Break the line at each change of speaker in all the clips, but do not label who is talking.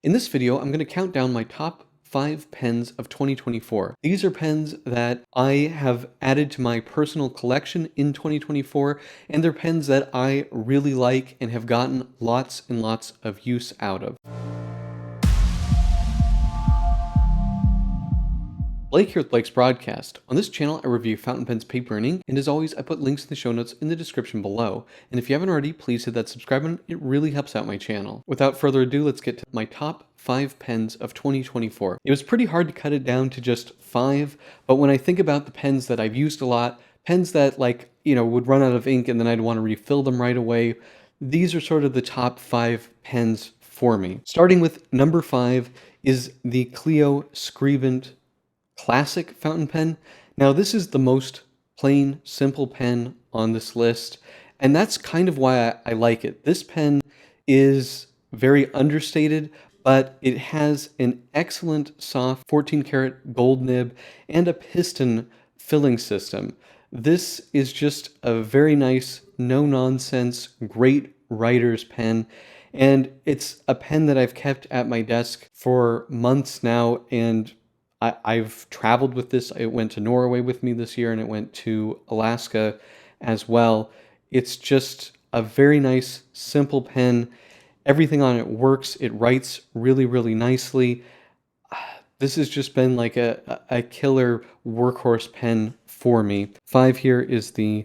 In this video, I'm going to count down my top 5 pens of 2024. These are pens that I have added to my personal collection in 2024, and they're pens that I really like and have gotten lots and lots of use out of. Blake here with Blake's Broadcast. On this channel, I review fountain pens, paper, and ink, and as always, I put links in the show notes in the description below. And if you haven't already, please hit that subscribe button. It really helps out my channel. Without further ado, let's get to my top 5 pens of 2024. It was pretty hard to cut it down to just 5, but when I think about the pens that I've used a lot, pens that would run out of ink and then I'd want to refill them right away, these are sort of the top 5 pens for me. Starting with number 5 is the Clio Scribent Classic fountain pen. Now this is the most plain, simple pen on this list, and that's kind of why I like it. This pen is very understated, but it has an excellent soft 14 karat gold nib and a piston filling system. This is just a very nice, no-nonsense, great writer's pen, and it's a pen that I've kept at my desk for months now, and I've traveled with this. It went to Norway with me this year, and it went to Alaska as well. It's just a very nice, simple pen. Everything on it works. It writes really, really nicely. This has just been like a killer workhorse pen for me. 5 here is the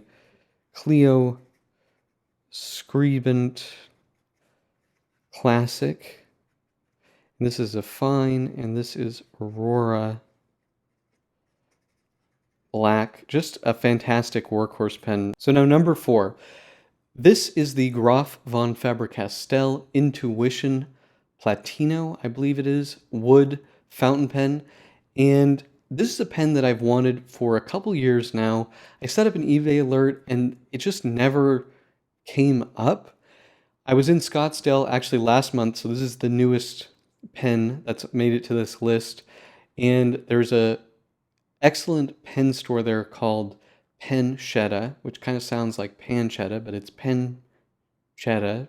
Clio Scribent Classic. And this is a fine, and this is Aurora Black. Just a fantastic workhorse pen. So now number 4. This is the Graf von Faber-Castell Intuition Platino, I believe it is, wood fountain pen. And this is a pen that I've wanted for a couple years now. I set up an eBay alert, and it just never came up. I was in Scottsdale actually last month, so this is the newest pen that's made it to this list, and there's a excellent pen store there called Penchetta, which kind of sounds like pancetta, but it's Penchetta,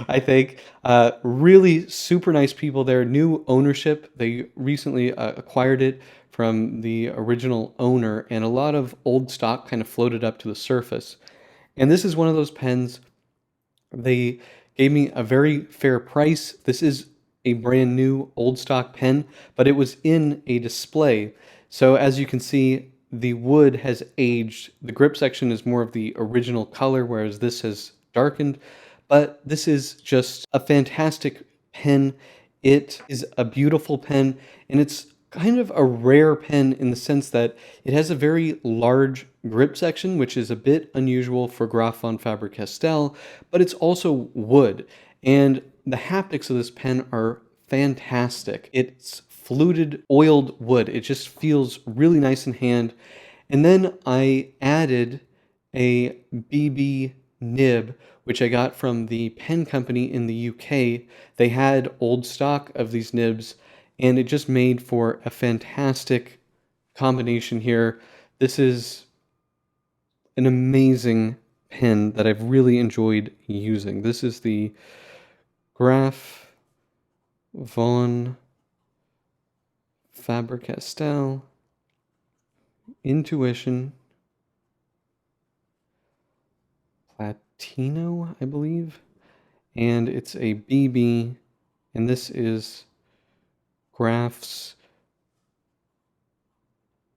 I think. Really super nice people there. New ownership. They recently acquired it from the original owner, and a lot of old stock kind of floated up to the surface. And this is one of those pens. They gave me a very fair price. This is a brand new old stock pen, but it was in a display. So as you can see, the wood has aged. The grip section is more of the original color, whereas this has darkened. But this is just a fantastic pen. It is a beautiful pen, and it's kind of a rare pen in the sense that it has a very large grip section, which is a bit unusual for Graf von Faber-Castell, but it's also wood. And the haptics of this pen are fantastic. It's fluted oiled wood. It just feels really nice in hand. And then I added a BB nib, which I got from the pen company in the UK. They had old stock of these nibs, and it just made for a fantastic combination here. This is an amazing pen that I've really enjoyed using. This is the Graf von Faber-Castell Intuition Platino, I believe. And it's a BB, and this is Graf's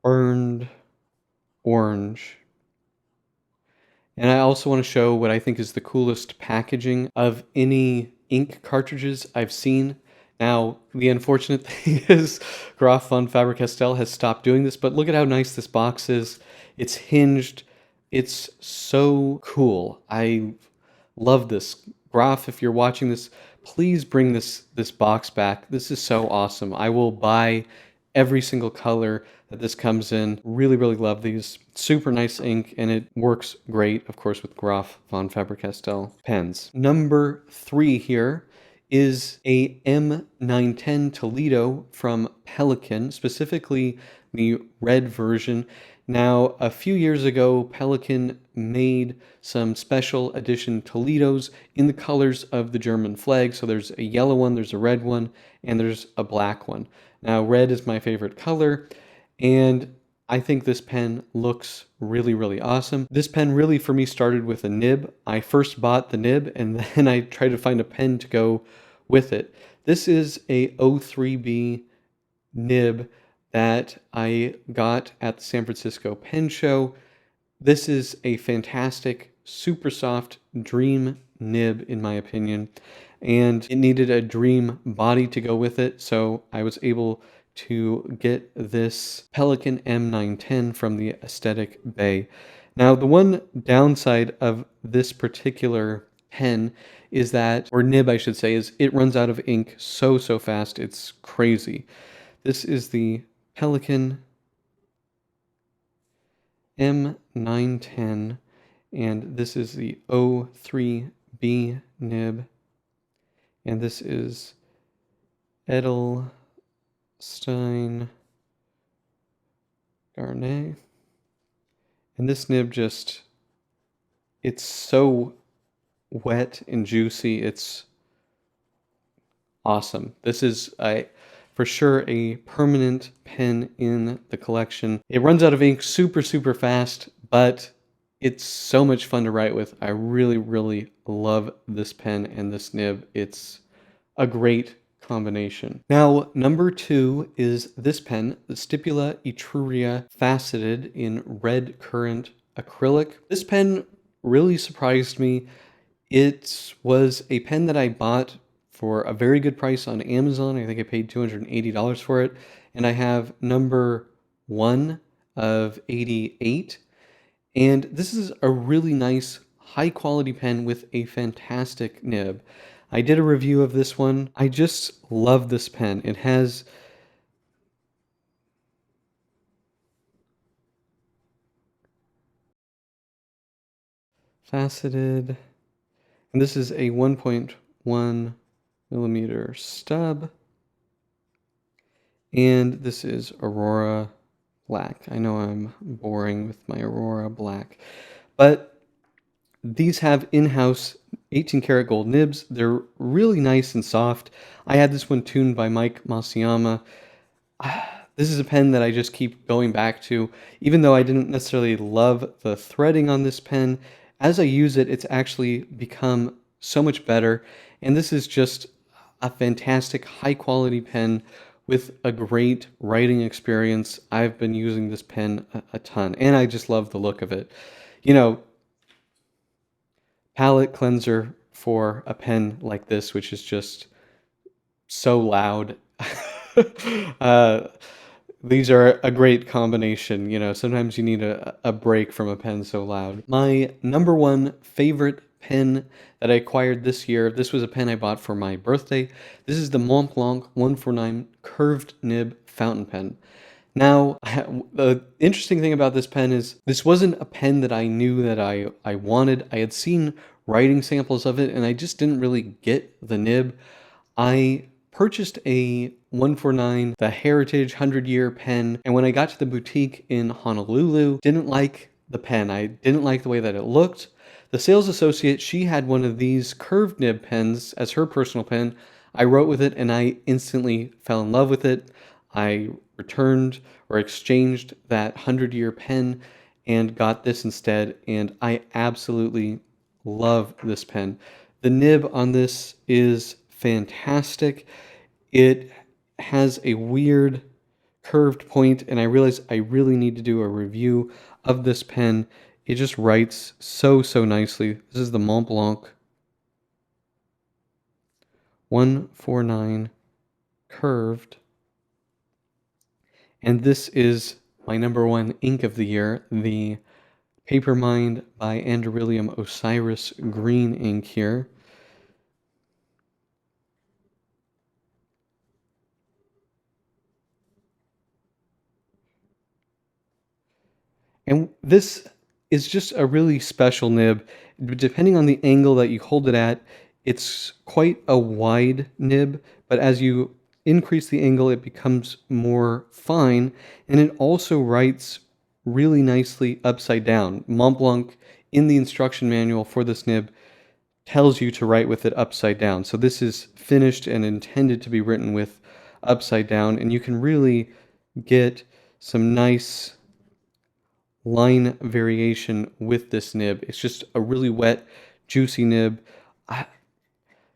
Burned Orange. And I also want to show what I think is the coolest packaging of any ink cartridges I've seen. Now, the unfortunate thing is Graf von Faber-Castell has stopped doing this, but look at how nice this box is. It's hinged. It's so cool. I love this. Graf, if you're watching this, please bring this box back. This is so awesome. I will buy every single color that this comes in. Really, really love these. Super nice ink, and it works great, of course, with Graf von Faber-Castell pens. Number 3 here is a M910 Toledo from Pelikan, specifically the red version. Now, a few years ago, Pelikan made some special edition Toledos in the colors of the German flag. So there's a yellow one, there's a red one, and there's a black one. Now, red is my favorite color, and I think this pen looks really, really awesome. This pen really, for me, started with a nib. I first bought the nib, and then I tried to find a pen to go with it. This is a 03B nib that I got at the San Francisco Pen Show. This is a fantastic, super soft dream nib, in my opinion, and it needed a dream body to go with it, so I was able to get this Pelikan M910 from the Aesthetic Bay. Now, the one downside of this particular pen is that, or nib I should say, is it runs out of ink so fast, it's crazy. This is the Pelikan M910, and this is the 03B nib, and this is Edelstein Garnet, and this nib just, it's so wet and juicy, it's awesome. This is for sure a permanent pen in the collection. It runs out of ink super fast, but it's so much fun to write with. I really love this pen and this nib. It's a great combination. Now, number 2 is this pen, the Stipula Etruria Faceted in Red Currant Acrylic. This pen really surprised me. It was a pen that I bought for a very good price on Amazon. I think I paid $280 for it. And I have number 1 of 88. And this is a really nice, high quality pen with a fantastic nib. I did a review of this one. I just love this pen. It has faceted, and this is a 1.1 millimeter stub, and this is Aurora Black. I know I'm boring with my Aurora Black, but these have in-house 18 karat gold nibs. They're really nice and soft. I had this one tuned by Mike Masayama. This is a pen that I just keep going back to, even though I didn't necessarily love the threading on this pen. As I use it, it's actually become so much better, and this is just a fantastic high quality pen with a great writing experience. I've been using this pen a ton, and I just love the look of it. You know, palette cleanser for a pen like this, which is just so loud. These are a great combination. You know, sometimes you need a break from a pen so loud. My number 1 favorite pen that I acquired this year, this was a pen I bought for my birthday. This is the Montblanc 149 curved nib fountain pen. Now, the interesting thing about this pen is this wasn't a pen that I knew that I wanted. I had seen writing samples of it, and I just didn't really get the nib. I purchased a 149, the Heritage 100-year pen, and when I got to the boutique in Honolulu, didn't like the pen. I didn't like the way that it looked. The sales associate, she had one of these curved nib pens as her personal pen. I wrote with it, and I instantly fell in love with it. I returned or exchanged that 100-year pen and got this instead, and I absolutely love this pen. The nib on this is fantastic. It has a weird curved point, and I realized I really need to do a review of this pen. It just writes so nicely. This is the Montblanc 149 curved, and this is my number 1 ink of the year, the Papermind by Andrewillium Osiris green ink here. And this is just a really special nib. Depending on the angle that you hold it at, it's quite a wide nib, but as you increase the angle, it becomes more fine, and it also writes really nicely upside down. Montblanc in the instruction manual for this nib tells you to write with it upside down. So this is finished and intended to be written with upside down, and you can really get some nice line variation with this nib. It's just a really wet, juicy nib.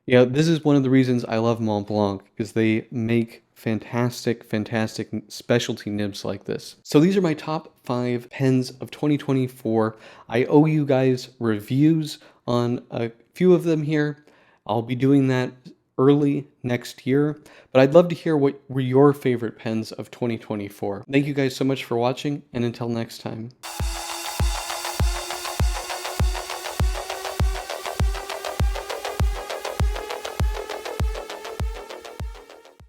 Yeah, this is one of the reasons I love Mont Blanc, is they make fantastic, fantastic specialty nibs like this. So these are my top 5 pens of 2024. I owe you guys reviews on a few of them here. I'll be doing that early next year, but I'd love to hear what were your favorite pens of 2024. Thank you guys so much for watching, and until next time.